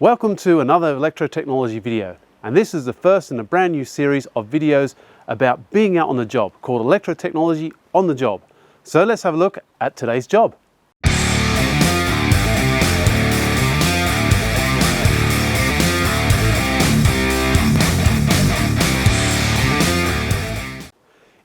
Welcome to another Electrotechnology video, and this is the first in a brand new series of videos about being out on the job called Electrotechnology on the Job. So let's have a look at today's job.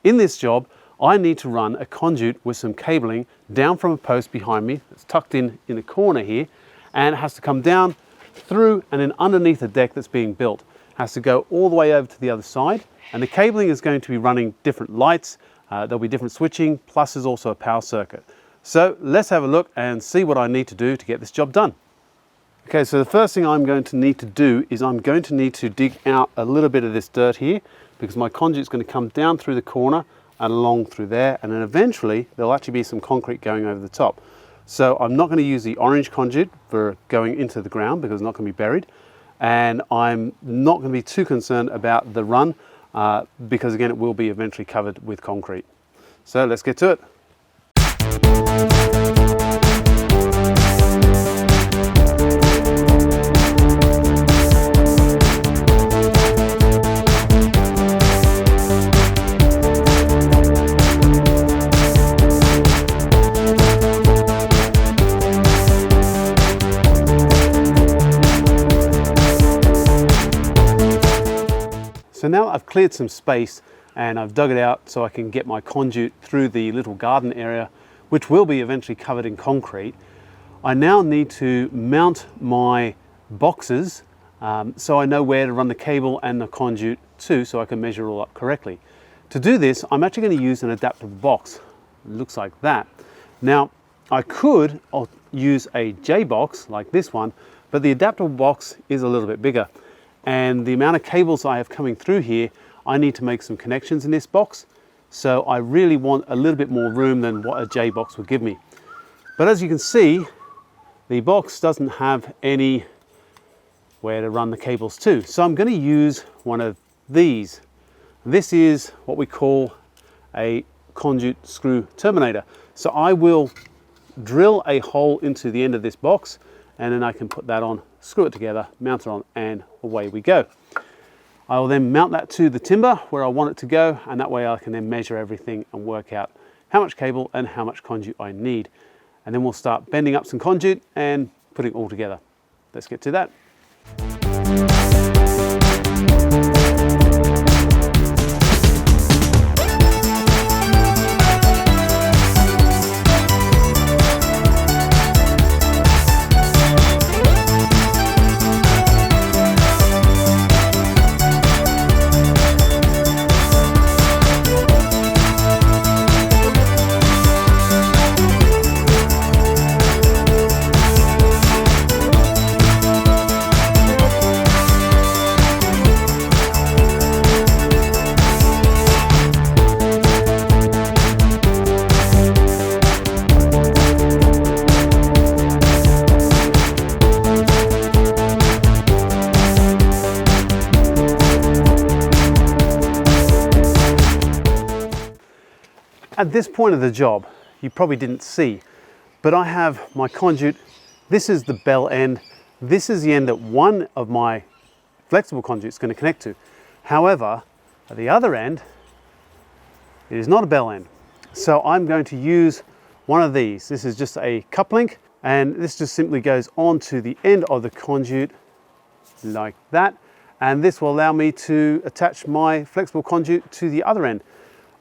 In this job, I need to run a conduit with some cabling down from a post behind me that's tucked in the corner here, and it has to come down through and then underneath the deck that's being built. It has to go all the way over to the other side, and the cabling is going to be running different lights. There'll be different switching, plus there's also a power circuit. So let's have a look and see what I need to do to get this job done. Okay, so the first thing I'm going to need to do is I'm going to need to dig out a little bit of this dirt here, because my conduit's going to come down through the corner and along through there, and then eventually there'll actually be some concrete going over the top. So I'm not going to use the orange conduit for going into the ground because it's not going to be buried, and I'm not going to be too concerned about the run because again it will be eventually covered with concrete. So let's get to it. So now I've cleared some space and I've dug it out so I can get my conduit through the little garden area, which will be eventually covered in concrete. I now need to mount my boxes so I know where to run the cable and the conduit to, so I can measure it all up correctly. To do this, I'm actually going to use an adaptable box. It looks like that. Now, I could use a J box like this one, but the adaptable box is a little bit bigger. And the amount of cables I have coming through here, I need to make some connections in this box. So I really want a little bit more room than what a J box would give me. But as you can see, the box doesn't have any where to run the cables to. So I'm going to use one of these. This is what we call a conduit screw terminator. So I will drill a hole into the end of this box, and then I can put that on, screw it together, mount it on, and away we go. I will then mount that to the timber where I want it to go, and that way I can then measure everything and work out how much cable and how much conduit I need. And then we'll start bending up some conduit and putting it all together. Let's get to that. At this point of the job, you probably didn't see, but I have my conduit. This is the bell end. This is the end that one of my flexible conduits is going to connect to. However, at the other end, it is not a bell end. So I'm going to use one of these. This is just a cup link, and this just simply goes onto the end of the conduit like that. And this will allow me to attach my flexible conduit to the other end.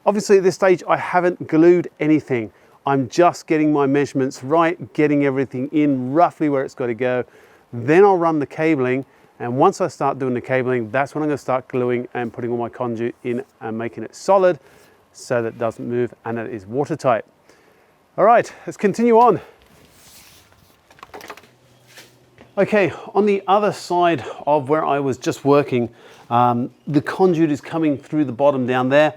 Obviously at this stage I haven't glued anything. I'm just getting my measurements right, getting everything in roughly where it's got to go. Then I'll run the cabling, and once I start doing the cabling, that's when I'm going to start gluing and putting all my conduit in and making it solid so that it doesn't move and that it is watertight. All right, let's continue on. Okay, on the other side of where I was just working, the conduit is coming through the bottom down there,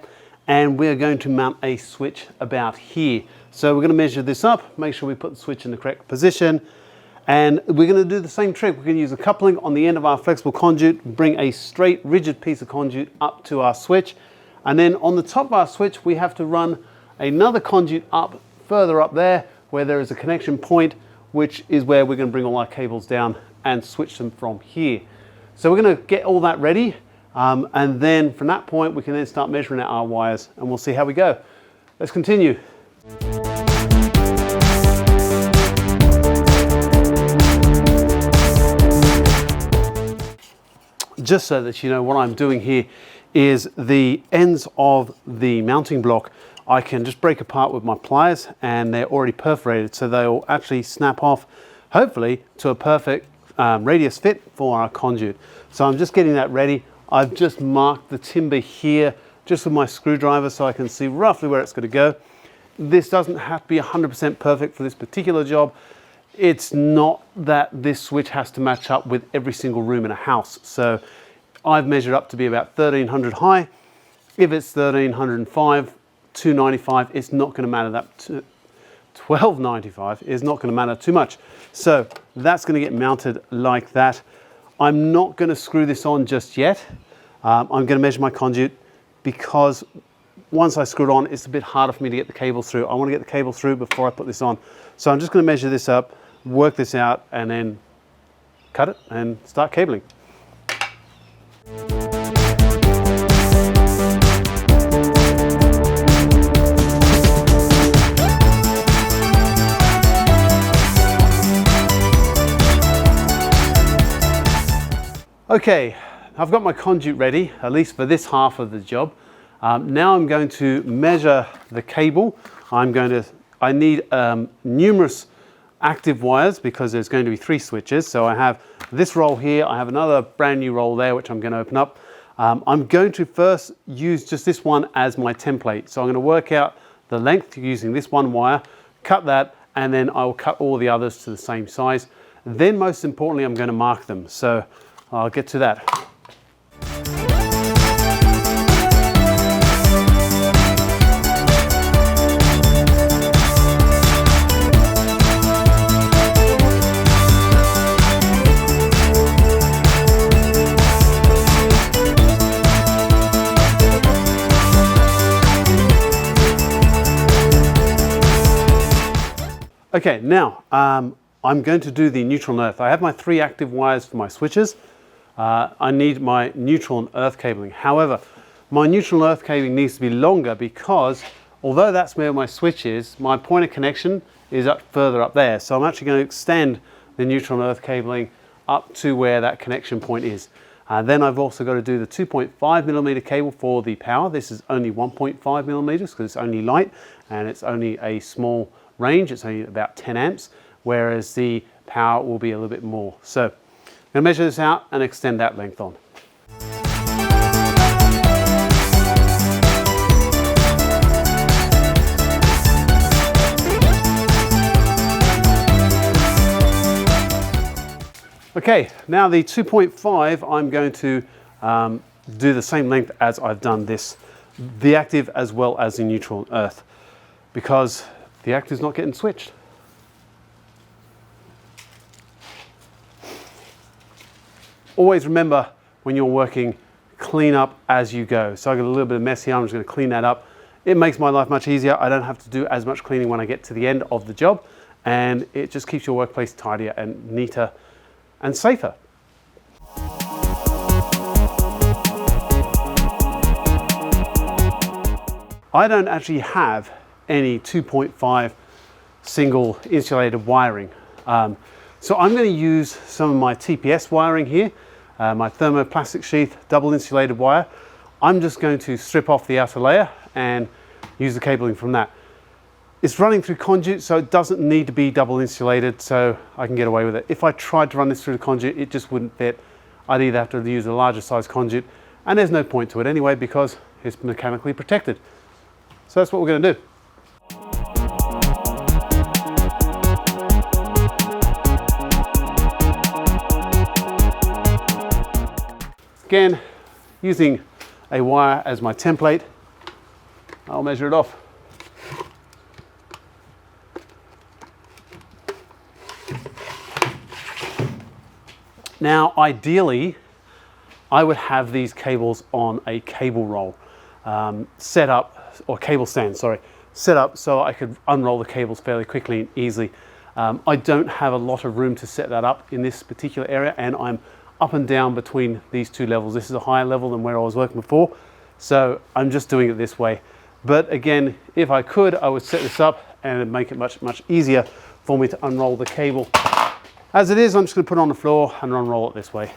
and we're going to mount a switch about here. So we're going to measure this up, make sure we put the switch in the correct position, and we're going to do the same trick. We're going to use a coupling on the end of our flexible conduit, bring a straight rigid piece of conduit up to our switch, and then on the top of our switch we have to run another conduit up further up there where there is a connection point, which is where we're going to bring all our cables down and switch them from here. So we're going to get all that ready, and then from that point we can then start measuring out our wires, and we'll see how we go. Let's continue. Just so that you know, what I'm doing here is the ends of the mounting block I can just break apart with my pliers, and they're already perforated, so they'll actually snap off, hopefully to a perfect radius fit for our conduit. So I'm just getting that ready. I've just marked the timber here just with my screwdriver so I can see roughly where it's going to go. This doesn't have to be 100% perfect for this particular job. It's not that this switch has to match up with every single room in a house. So I've measured up to be about 1300 high. If it's 1305, 295, it's not going to matter. That 1295 is not going to matter too much. So that's going to get mounted like that. I'm not going to screw this on just yet. I'm going to measure my conduit, because once I screw it on, it's a bit harder for me to get the cables through. I want to get the cable through before I put this on. So I'm just going to measure this up, work this out, and then cut it and start cabling. Okay, I've got my conduit ready, at least for this half of the job. Now I'm going to measure the cable. I need numerous active wires, because there's going to be 3 switches. So I have this roll here, I have another brand new roll there, which I'm going to open up. I'm going to first use just this one as my template. So I'm going to work out the length using this one wire, cut that, and then I will cut all the others to the same size. Then most importantly, I'm going to mark them. So I'll get to that. Okay, now I'm going to do the neutral and earth. I have my 3 active wires for my switches. I need my neutral and earth cabling. However, my neutral and earth cabling needs to be longer, because although that's where my switch is, my point of connection is further up there. So I'm actually going to extend the neutral and earth cabling up to where that connection point is. Then I've also got to do the 2.5mm cable for the power. This is only 1.5mm because it's only light and it's only a small range. It's only about 10 amps, whereas the power will be a little bit more. So I'm going to measure this out and extend that length on. Okay, now the 2.5, I'm going to do the same length as I've done this, the active as well as the neutral and earth, because the active is not getting switched. Always remember, when you're working, clean up as you go. So I got a little bit of mess here, I'm just going to clean that up. It makes my life much easier. I don't have to do as much cleaning when I get to the end of the job, and it just keeps your workplace tidier and neater and safer. I don't actually have any 2.5 single insulated wiring. So I'm going to use some of my TPS wiring here, my thermoplastic sheath double insulated wire. I'm just going to strip off the outer layer and use the cabling from that. It's running through conduit, so it doesn't need to be double insulated, so I can get away with it. If I tried to run this through the conduit, it just wouldn't fit. I'd either have to use a larger size conduit, and there's no point to it anyway because it's mechanically protected. So that's what we're going to do. Again, using a wire as my template, I'll measure it off. Now, ideally, I would have these cables on a cable roll set up, or cable stand, sorry, set up so I could unroll the cables fairly quickly and easily. I don't have a lot of room to set that up in this particular area, and I'm up and down between these two levels. This is a higher level than where I was working before, so I'm just doing it this way. But again, if I could, I would set this up and it'd make it much easier for me to unroll the cable. As it is, I'm just going to put it on the floor and unroll it this way.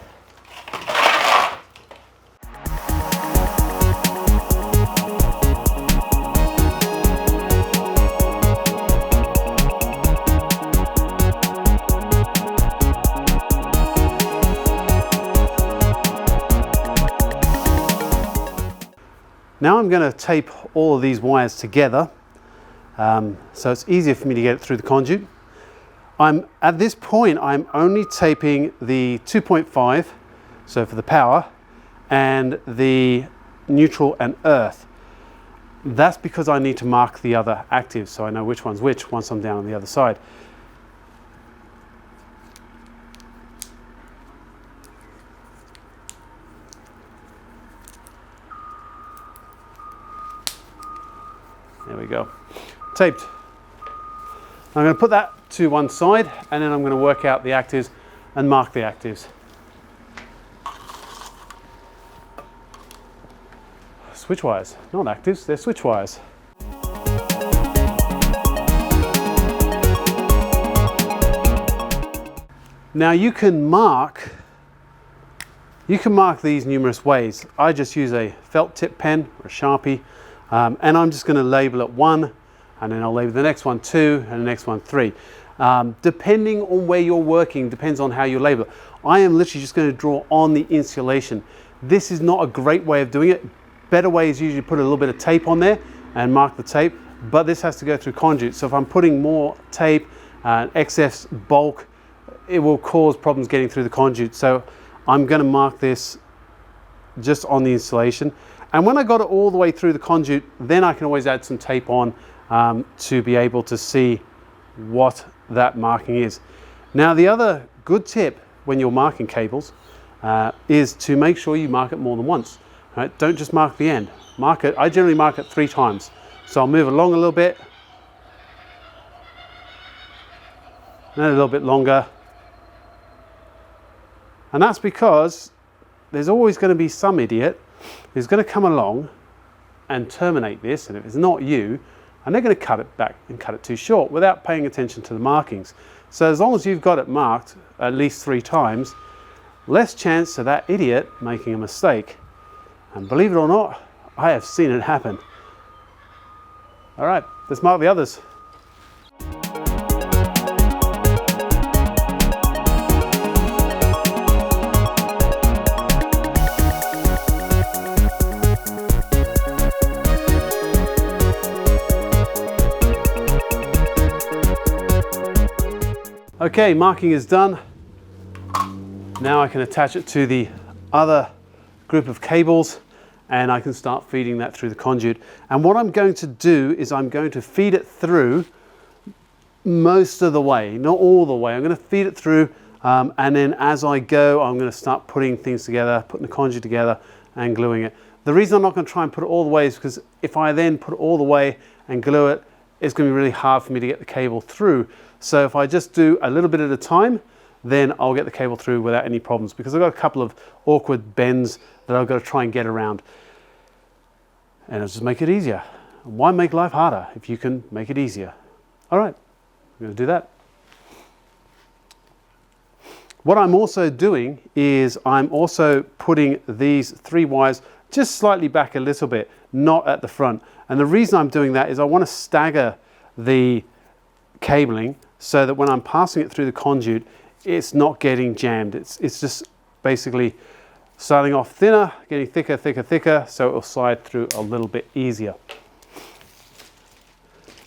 Now I'm going to tape all of these wires together, so it's easier for me to get it through the conduit. At this point, I'm only taping the 2.5, so for the power, and the neutral and earth. That's because I need to mark the other actives, so I know which one's which once I'm down on the other side. There we go, taped. I'm going to put that to one side, and then I'm going to work out the actives and mark the actives. Switch wires, not actives, they're switch wires. Now you can mark these numerous ways. I just use a felt tip pen or a Sharpie. And I'm just going to label it 1, and then I'll label the next one 2, and the next one 3. Depending on where you're working, depends on how you label it. I am literally just going to draw on the insulation. This is not a great way of doing it. Better way is usually put a little bit of tape on there and mark the tape, but this has to go through conduit. So if I'm putting more tape, excess bulk, it will cause problems getting through the conduit. So I'm going to mark this just on the insulation. And when I got it all the way through the conduit, then I can always add some tape on to be able to see what that marking is. Now the other good tip when you're marking cables is to make sure you mark it more than once. Right? Don't just mark the end. Mark it. I generally mark it 3 times. So I'll move along a little bit, and then a little bit longer. And that's because there's always going to be some idiot who's going to come along and terminate this, and if it's not you, and they're going to cut it back and cut it too short without paying attention to the markings. So as long as you've got it marked at least 3 times, less chance of that idiot making a mistake. And believe it or not, I have seen it happen. All right, let's mark the others. Okay, marking is done. Now I can attach it to the other group of cables, and I can start feeding that through the conduit. And what I'm going to do is I'm going to feed it through most of the way, not all the way. I'm going to feed it through, and then as I go, I'm going to start putting things together, putting the conduit together and gluing it. The reason I'm not going to try and put it all the way is because if I then put it all the way and glue it, it's going to be really hard for me to get the cable through. So if I just do a little bit at a time, then I'll get the cable through without any problems, because I've got a couple of awkward bends that I've got to try and get around. And it'll just make it easier. Why make life harder if you can make it easier? All right, I'm going to do that. What I'm also doing is I'm also putting these 3 wires just slightly back a little bit, not at the front. And the reason I'm doing that is I want to stagger the cabling so that when I'm passing it through the conduit, it's not getting jammed. It's just basically starting off thinner, getting thicker, thicker, thicker, so it will slide through a little bit easier.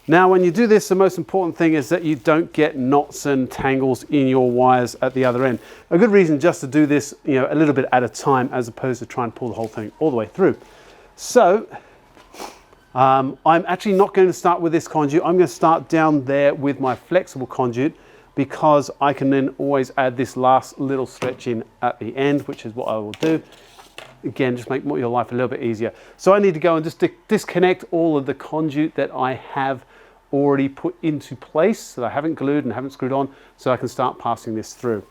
Now, when you do this, the most important thing is that you don't get knots and tangles in your wires at the other end. A good reason just to do this, a little bit at a time, as opposed to trying to pull the whole thing all the way through. So, I'm actually not going to start with this conduit. I'm going to start down there with my flexible conduit, because I can then always add this last little stretch in at the end, which is what I will do. Again, just make your life a little bit easier. So I need to go and just disconnect all of the conduit that I have already put into place that I haven't glued and haven't screwed on, so I can start passing this through.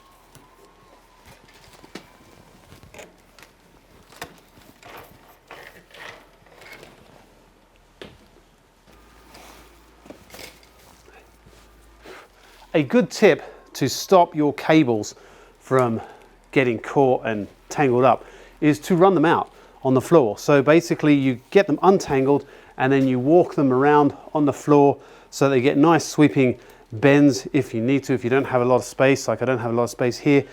A good tip to stop your cables from getting caught and tangled up is to run them out on the floor. So basically you get them untangled and then you walk them around on the floor so they get nice sweeping bends if you need to, if you don't have a lot of space, like I don't have a lot of space here.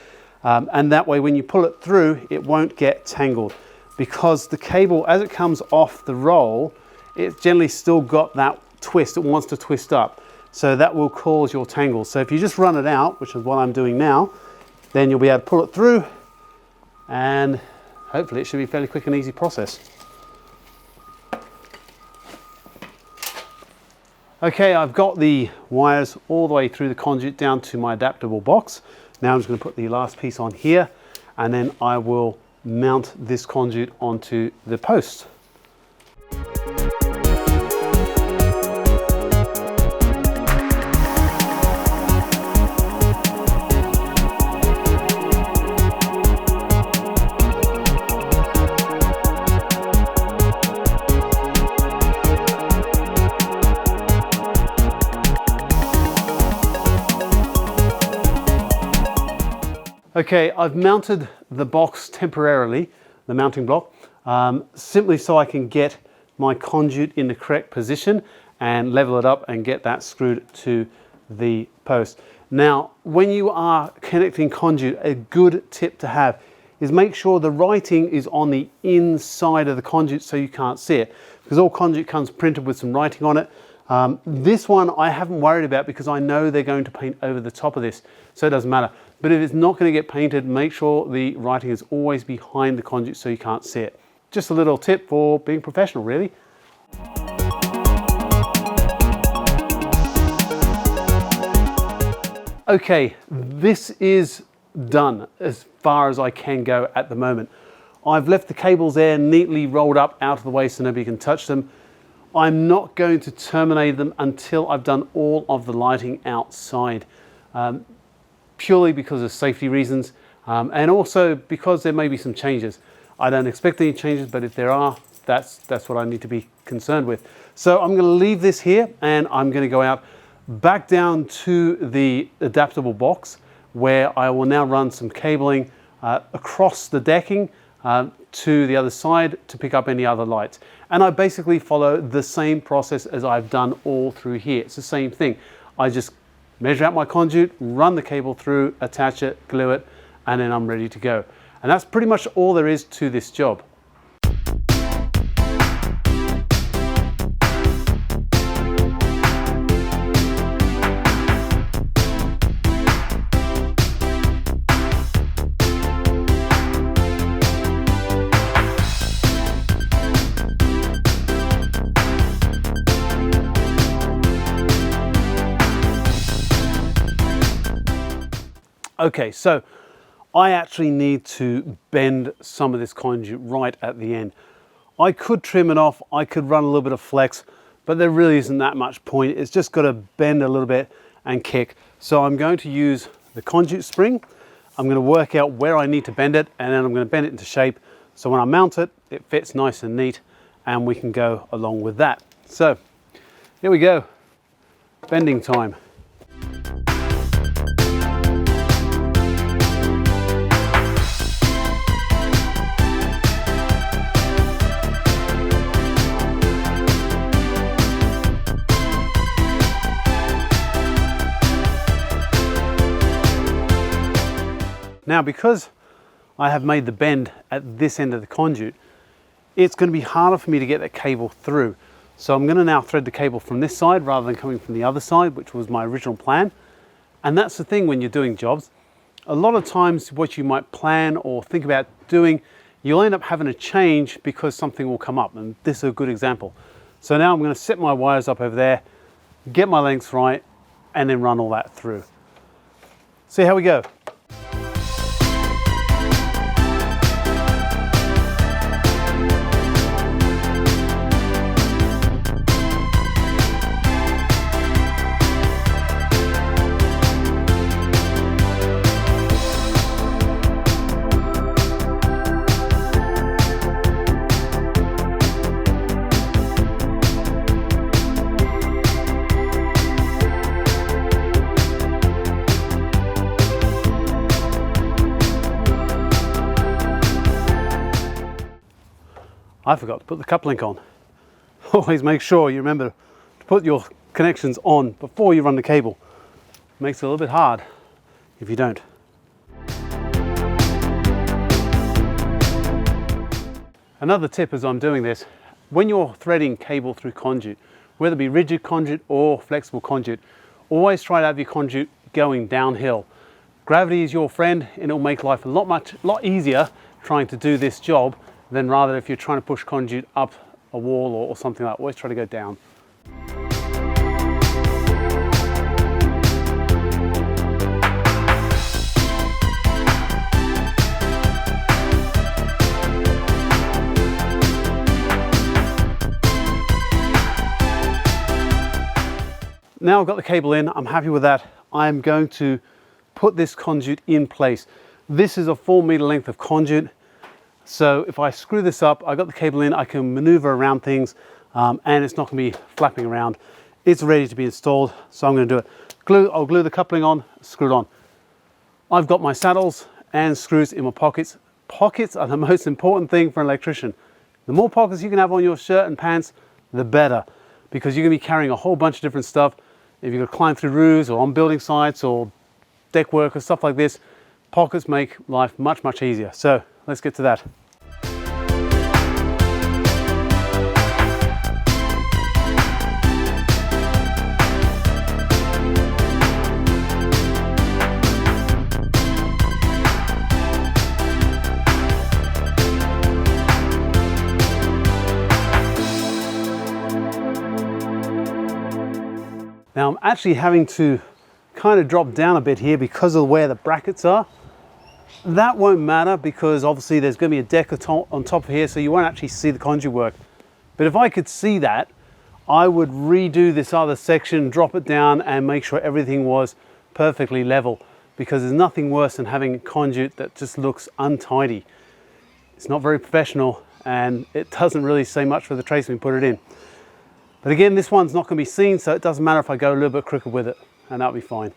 And that way when you pull it through, it won't get tangled, because the cable, as it comes off the roll, it's generally still got that twist. It wants to twist up. So that will cause your tangles. So if you just run it out, which is what I'm doing now, then you'll be able to pull it through, and hopefully it should be a fairly quick and easy process. Okay, I've got the wires all the way through the conduit down to my adaptable box. Now I'm just going to put the last piece on here, and then I will mount this conduit onto the post. Okay, I've mounted the box temporarily, the mounting block, simply so I can get my conduit in the correct position and level it up and get that screwed to the post. Now, when you are connecting conduit, a good tip to have is make sure the writing is on the inside of the conduit so you can't see it, because all conduit comes printed with some writing on it. This one I haven't worried about because I know they're going to paint over the top of this, so it doesn't matter. But if it's not going to get painted, make sure the writing is always behind the conduit so you can't see it. Just a little tip for being professional, really. Okay, this is done as far as I can go at the moment. I've left the cables there neatly rolled up out of the way so nobody can touch them. I'm not going to terminate them until I've done all of the lighting outside, purely because of safety reasons, and also because there may be some changes. I don't expect any changes, but if there are, that's what I need to be concerned with. So I'm going to leave this here, and I'm going to go out back down to the adaptable box, where I will now run some cabling across the decking to the other side to pick up any other lights. And I basically follow the same process as I've done all through here. It's the same thing. I just measure out my conduit, run the cable through, attach it, glue it, and then I'm ready to go. And that's pretty much all there is to this job. Okay, so I actually need to bend some of this conduit right at the end. I could trim it off, I could run a little bit of flex, but there really isn't that much point. It's just got to bend a little bit and kick. So I'm going to use the conduit spring. I'm going to work out where I need to bend it, and then I'm going to bend it into shape. So when I mount it, it fits nice and neat, and we can go along with that. So here we go, bending time. Now, because I have made the bend at this end of the conduit, it's going to be harder for me to get that cable through. So I'm going to now thread the cable from this side rather than coming from the other side, which was my original plan. And that's the thing when you're doing jobs. A lot of times what you might plan or think about doing, you'll end up having to change because something will come up. And this is a good example. So now I'm going to set my wires up over there, get my lengths right, and then run all that through. See how we go. I forgot to put the coupling on. Always make sure you remember to put your connections on before you run the cable. Makes it a little bit hard if you don't. Another tip as I'm doing this, when you're threading cable through conduit, whether it be rigid conduit or flexible conduit, always try to have your conduit going downhill. Gravity is your friend and it'll make life a lot easier trying to do this job than rather if you're trying to push conduit up a wall or something like that. Always try to go down. Now I've got the cable in, I'm happy with that. I'm going to put this conduit in place. This is a 4 meter length of conduit. So if I screw this up, I got the cable in, I can maneuver around things and it's not going to be flapping around. It's ready to be installed, so I'm going to do it. I'll glue the coupling on, screw it on. I've got my saddles and screws in my pockets. Pockets are the most important thing for an electrician. The more pockets you can have on your shirt and pants, the better, because you're going to be carrying a whole bunch of different stuff. If you're going to climb through roofs or on building sites or deck work or stuff like this, pockets make life much, much easier. So let's get to that. Now I'm actually having to kind of drop down a bit here because of where the brackets are. That won't matter because obviously there's going to be a deck on top of here, so you won't actually see the conduit work. But if I could see that, I would redo this other section, drop it down and make sure everything was perfectly level, because there's nothing worse than having a conduit that just looks untidy. It's not very professional and it doesn't really say much for the tradesman who put it in. But again, this one's not going to be seen, so it doesn't matter if I go a little bit crooked with it, and that'll be fine.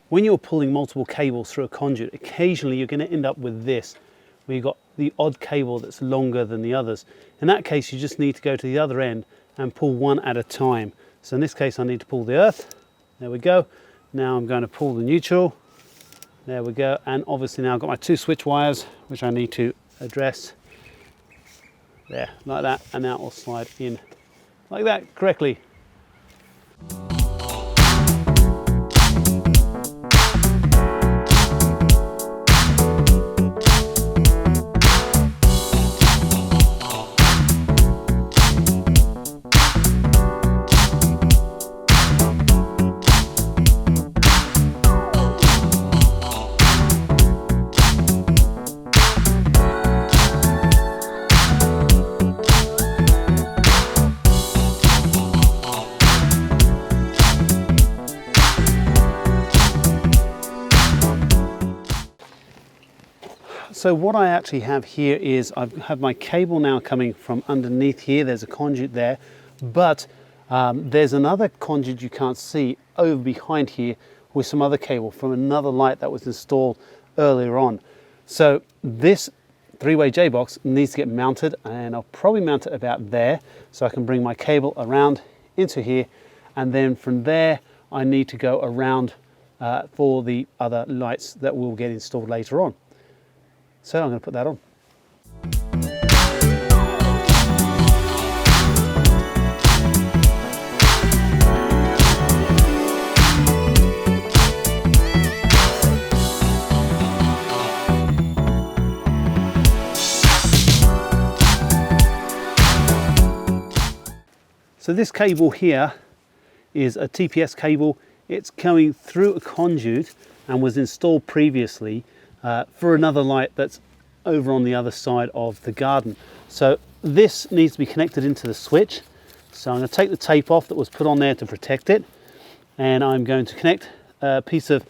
When you're pulling multiple cables through a conduit, occasionally you're going to end up with this, where you've got the odd cable that's longer than the others. In that case, you just need to go to the other end and pull one at a time. So in this case, I need to pull the earth. There we go. Now I'm going to pull the neutral. There we go. And obviously now I've got my 2 switch wires, which I need to address. There, like that. And now it will slide in like that correctly. So what I actually have here is I have my cable now coming from underneath here. There's a conduit there, but there's another conduit you can't see over behind here with some other cable from another light that was installed earlier on. So this 3-way J-box needs to get mounted, and I'll probably mount it about there so I can bring my cable around into here, and then from there I need to go around for the other lights that will get installed later on. So I'm going to put that on. So this cable here is a TPS cable. It's going through a conduit and was installed previously for another light that's over on the other side of the garden. So this needs to be connected into the switch. So I'm going to take the tape off that was put on there to protect it, and I'm going to connect a piece of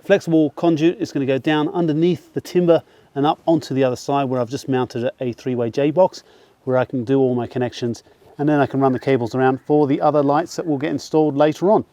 flexible conduit. It's going to go down underneath the timber and up onto the other side, where I've just mounted a 3-way J-box where I can do all my connections, and then I can run the cables around for the other lights that will get installed later on.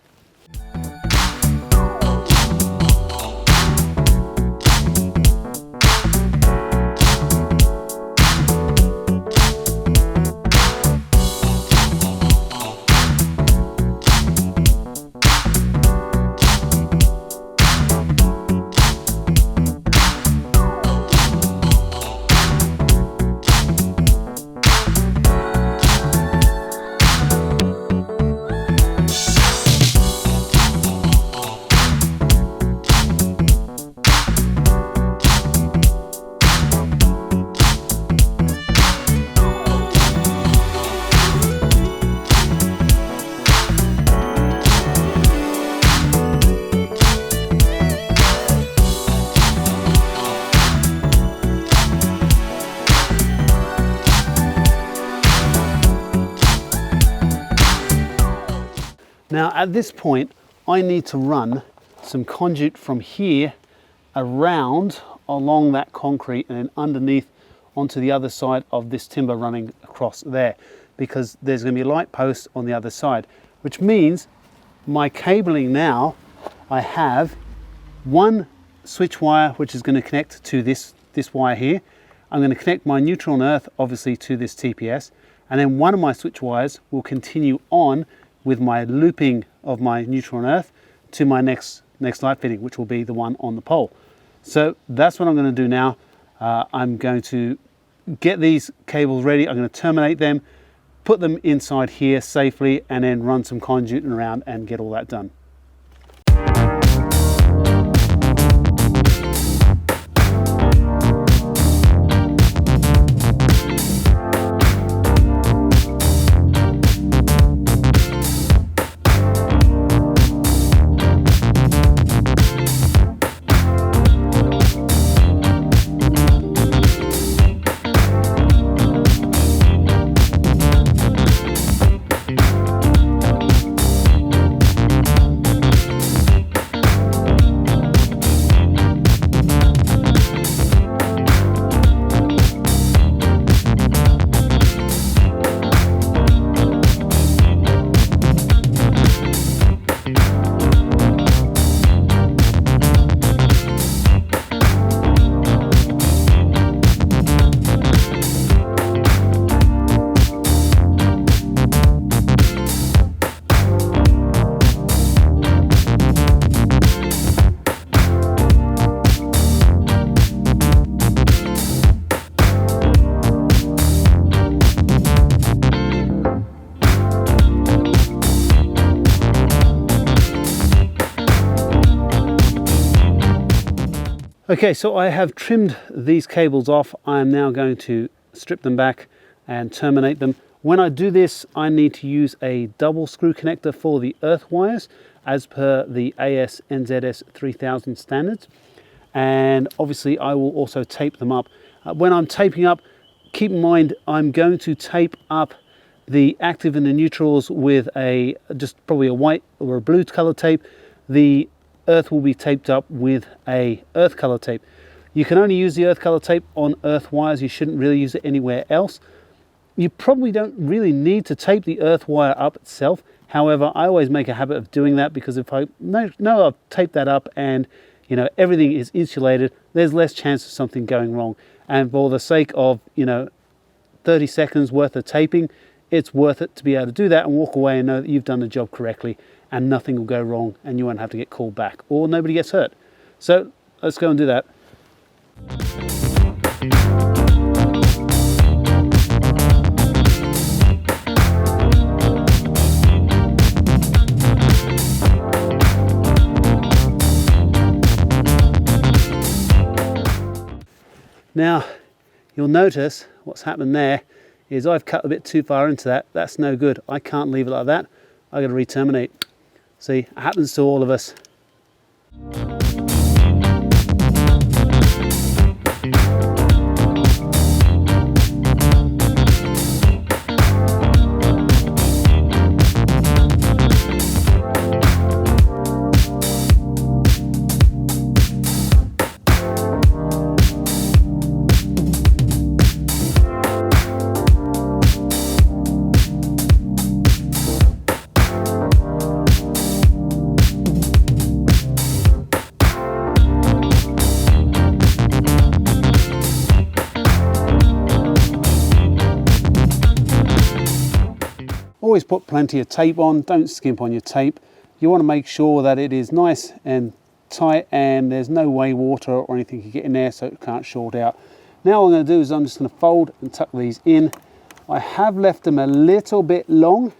Now at this point, I need to run some conduit from here around along that concrete and then underneath onto the other side of this timber running across there, because there's going to be a light post on the other side, which means my cabling now, I have one switch wire which is going to connect to this wire here. I'm going to connect my neutral and earth obviously to this TPS, and then one of my switch wires will continue on with my looping of my neutral and earth to my next light fitting, which will be the one on the pole. So that's what I'm going to do now. I'm going to get these cables ready. I'm going to terminate them, put them inside here safely, and then run some conduit around and get all that done. Okay, so I have trimmed these cables off. I am now going to strip them back and terminate them. When I do this, I need to use a double screw connector for the earth wires as per the AS NZS 3000 standards. And obviously I will also tape them up. When I'm taping up, keep in mind I'm going to tape up the active and the neutrals with just probably a white or a blue color tape. The earth will be taped up with a earth color tape. You can only use the earth color tape on earth wires. You shouldn't really use it anywhere else. You probably don't really need to tape the earth wire up itself. However, I always make a habit of doing that, because if I know I've taped that up and everything is insulated, there's less chance of something going wrong. And for the sake of 30 seconds worth of taping, it's worth it to be able to do that and walk away and know that you've done the job correctly, and nothing will go wrong and you won't have to get called back or nobody gets hurt. So let's go and do that. Now you'll notice what's happened there is I've cut a bit too far into that. That's no good. I can't leave it like that. I've got to re-terminate. See, it happens to all of us. Always put plenty of tape on, don't skimp on your tape. You want to make sure that it is nice and tight and there's no way water or anything can get in there so it can't short out. Now what I'm going to do is I'm just going to fold and tuck these in. I have left them a little bit long,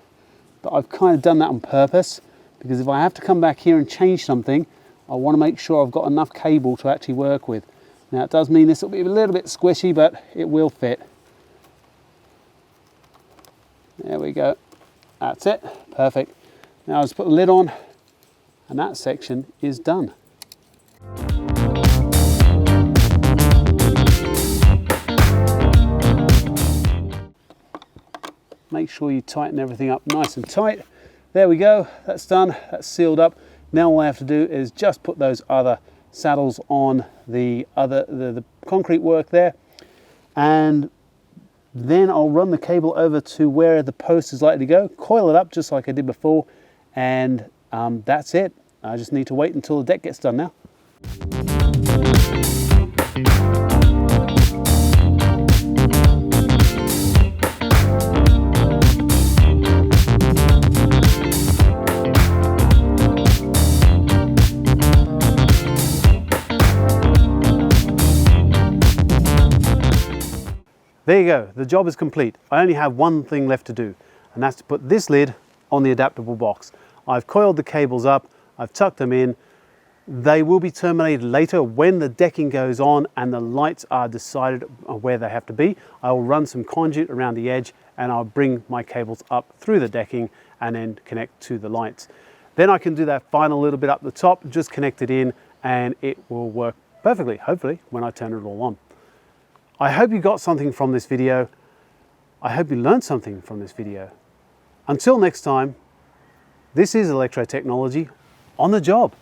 but I've kind of done that on purpose because if I have to come back here and change something, I want to make sure I've got enough cable to actually work with. Now it does mean this will be a little bit squishy, but it will fit. There we go. That's it, perfect. Now I'll just put the lid on and that section is done. Make sure you tighten everything up nice and tight. There we go, that's done, that's sealed up. Now all I have to do is just put those other saddles on the concrete work there, and then I'll run the cable over to where the post is likely to go, coil it up just like I did before, and that's it. I just need to wait until the deck gets done now. There you go, the job is complete. I only have one thing left to do, and that's to put this lid on the adaptable box. I've coiled the cables up, I've tucked them in. They will be terminated later when the decking goes on and the lights are decided where they have to be. I will run some conduit around the edge and I'll bring my cables up through the decking and then connect to the lights. Then I can do that final little bit up the top, just connect it in, and it will work perfectly, hopefully, when I turn it all on. I hope you got something from this video. I hope you learned something from this video. Until next time, this is Electrotechnology on the job.